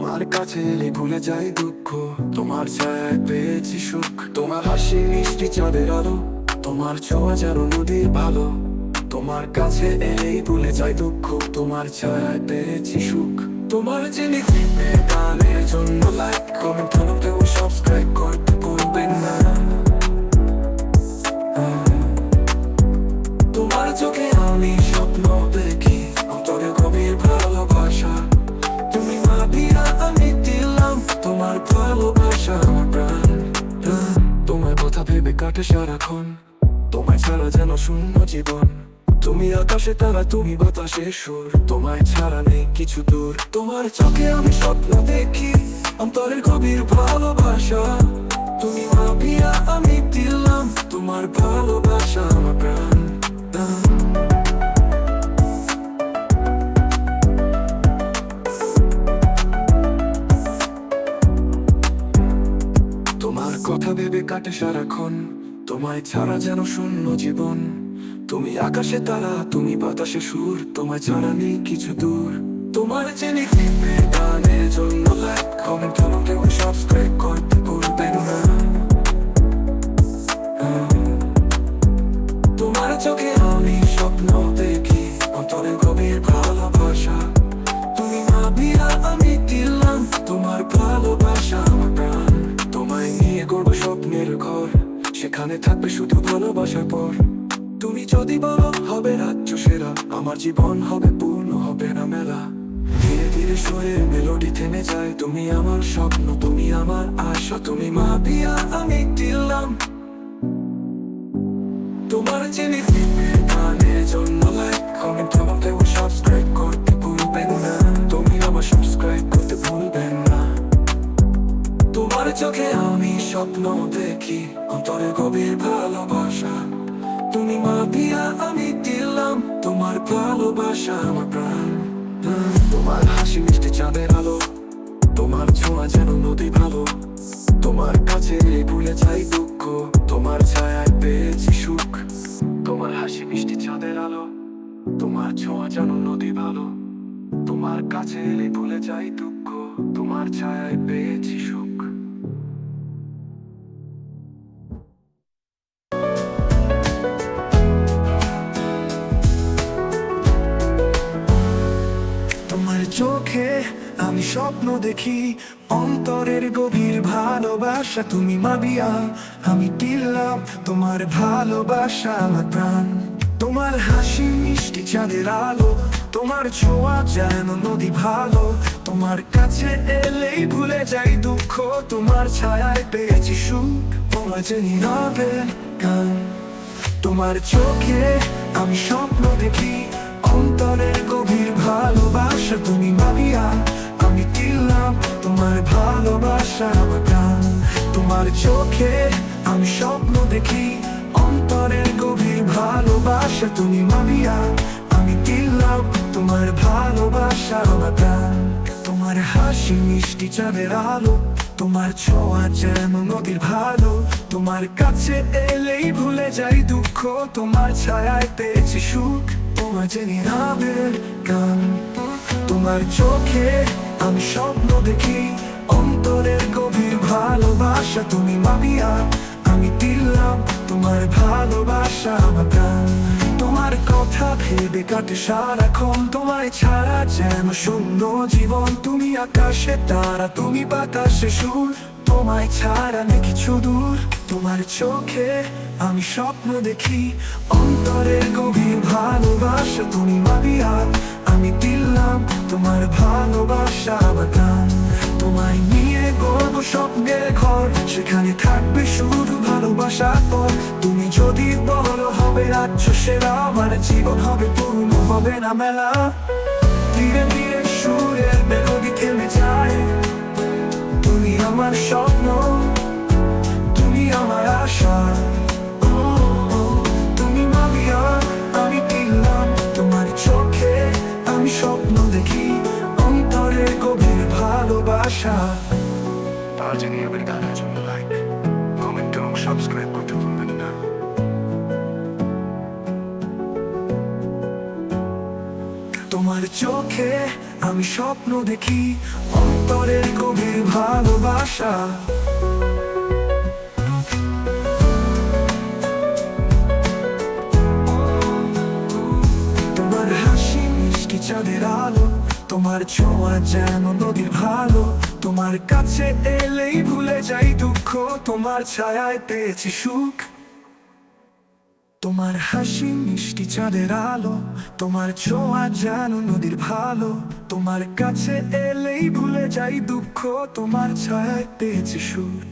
তোমার কাছে এলে ভুলে যাই দুঃখ, তোমার ছায়ায় পেয়েছি সুখ। তোমার হাসি মিষ্টি চাঁদের আলো, তোমার ছোঁয়া যেন নদীর ভালো। তোমার কাছে এলেই ভুলে যাই দুঃখ, তোমার ছায়ায় পেয়েছি সুখ। তোমার জিনিস গানের জন্য লাইক কমেন্ট ফলো সাবস্ক্রাইব করতে ভুলবেন না। তোমার চোখে আমি স্বপ্ন দেখি, অন্তরে গভীর ভালোবাসা। তুমি ভাবিয়া আমি দিলাম তোমার ভালোবাসা, আমার প্রাণ। তোমার কথা ভেবে কাটে সারাক্ষণ, তোমায় ছাড়া যেন শূন্য জীবন। তুমি আকাশে তারা, তুমি বাতাসে সুর, তোমায় ছাড়া নেই কিছু দূর। তোমার চোখে আমি স্বপ্ন দেখি, অন্তরের গভীর ভালোবাসা। তুমি ভাবিয়া আমি দিলাম তোমার ভালোবাসা, আমার প্রাণ। তোমার কথা ভেবে কাটে সারাক্ষণ, তোমায় ছাড়া যেন শূন্য জীবন। তুমি আকাশে তারা, তুমি বাতাসে সুর, তোমায় ছাড়া নেই কিছু দূর। তোমার জেনে গানের জন্য লাইক কমেন্ট ফলো সাবস্ক্রাইব করতে ভুলবেন না। তোমার চোখে আমি স্বপ্ন দেখি, অন্তরে গভীর ভালোবাসা। তুমি ভাবিয়া আমি দিলাম তোমার ভালোবাসা, আমার প্রাণ। তোমায় নিয়ে গড়ব স্বপ্নের ঘর, সেখানে থাকবে শুধু ভালোবাসার পর। তুমি যদি বলো হবে রাজ্য সেরা, আমার জীবন হবে পূর্ণ, হবে না মেলা। ধীরে ধীরে সুরের মেলোডি থেমে যায়, তুমি আমার স্বপ্ন, তুমি আমার আশা। তুমি ভাবিয়া আমি দিলাম তোমার জেনে গানের জন্য লাইক কমেন্ট ফলো সাবস্ক্রাইব করতে ভুলবেন না। তুমি আমার সাবস্ক্রাইব করতে ভুলবেন না। তোমার চোখে আমি স্বপ্ন দেখি, অন্তরে গভীর ভালোবাসা। তুমি ভাবিয়া আমি দিলাম তোমার ভালোবাসা, আমার প্রাণ। তোমার হাসি মিষ্টি চাঁদের আলো, তোমার ছোঁয়া যেন নদী ভালো। তোমার কাছে ভুলে যাই দুঃখ, তোমার ছায়ায় পেয়েছি সুখ। তোমার হাসি মিষ্টি চাঁদের আলো, তোমার ছোঁয়া যেন নদী ভালো। তোমার কাছে এলে ভুলে যাই দুঃখ, তোমার ছায়ায় পেয়েছি সুখ। তোমার চোখে আমি স্বপ্ন দেখি, অন্তরের গভীর ভালোবাসা। তুমি মাবিয়া আমি দিলাম তোমার ভালোবাসা, আমার প্রাণ। তোমার হাসি মিষ্টি চাঁদের আলো, তোমার ছোঁয়া যেন নদী ভালো। তোমার কাছে এলেই ভুলে যাই দুঃখ, তোমার ছায়ায় পেয়েছি সুখ। তোমার জেনে নাবেন গান, তোমার চোখে আমি স্বপ্ন দেখি, অন্তরের গভীর ভালোবাসা। তুমি ভাবিয়া আমি দিলাম তোমার ভালোবাসা, আমার প্রাণ। তোমার চোখে আমি স্বপ্ন দেখি, অন্তরের গভীর ভালোবাসা। তুমি ভাবিয়া আমি দিলাম তোমার ভালোবাসা, আমার প্রাণ। তোমার হাসি মিষ্টি চাঁদের আলো, তোমার ছোঁয়া যেন নদীর ভালো। তোমার কাছে এলেই ভুলে যাই দুঃখ, তোমার ছায়ায় পেয়েছি সুখ। তোমার জেনে নাবের গান, তোমার চোখে আমি স্বপ্ন দেখি, অন্তরের গভীর ভালোবাসা। তুমি ভাবিয়া আমি দিলাম তোমার ভালোবাসা, আমার প্রাণ। তোমার কথা ভেবে কাটে সারাক্ষণ, তোমায় ছাড়া যেন শূন্য জীবন। তুমি আকাশে তারা, তুমি বাতাসে সুর, তোমায় ছাড়া নেই কিছু দূর। তোমার চোখে আমি স্বপ্ন দেখি, অন্তরের গভীর ভালোবাসা। তুমি ভাবিয়া আমি দিলাম তোমার ভালোবাসা, আমার প্রাণ। তোমায় নিয়ে গড়ব স্বপ্নের ঘর, সেখানে থাকবে শুধু ভালোবাসার পর। তুমি যদি বলো হবে রাজ্য সেরা, আমার জীবন হবে পূর্ণ, হবে না মেলা। ধীরে ধীরে সুরের মেলোডি থেমে যায়, তুমি আমার স্বপ্ন, তুমি আমার আশা। তুমি ভাবিয়া আমি দিলাম তোমার চোখে আমি স্বপ্ন দেখি, অন্তরের গভীর ভালোবাসা। তার জন্য আমার গানের জন্য লাইক কমেন্ট এবং সাবস্ক্রাইব করতে ভুলবেন না। তোমার চোখে আমি স্বপ্ন দেখি অন্তরের গভীর ভালোবাসা। তোমার হাসি মিষ্টি চাঁদের আলো, তোমার ছোঁয়া যেন নদীর ভালো। তোমার কাছে এলেই ভুলে যাই দুঃখ, তোমার ছায়ায় পেয়েছি সুখ। তোমার হাসি মিষ্টি চাঁদের আলো, তোমার ছোঁয়া যেন নদীর ভালো। তোমার কাছে এলেই ভুলে যাই দুঃখ, তোমার ছায়ায় পেয়েছি সুখ।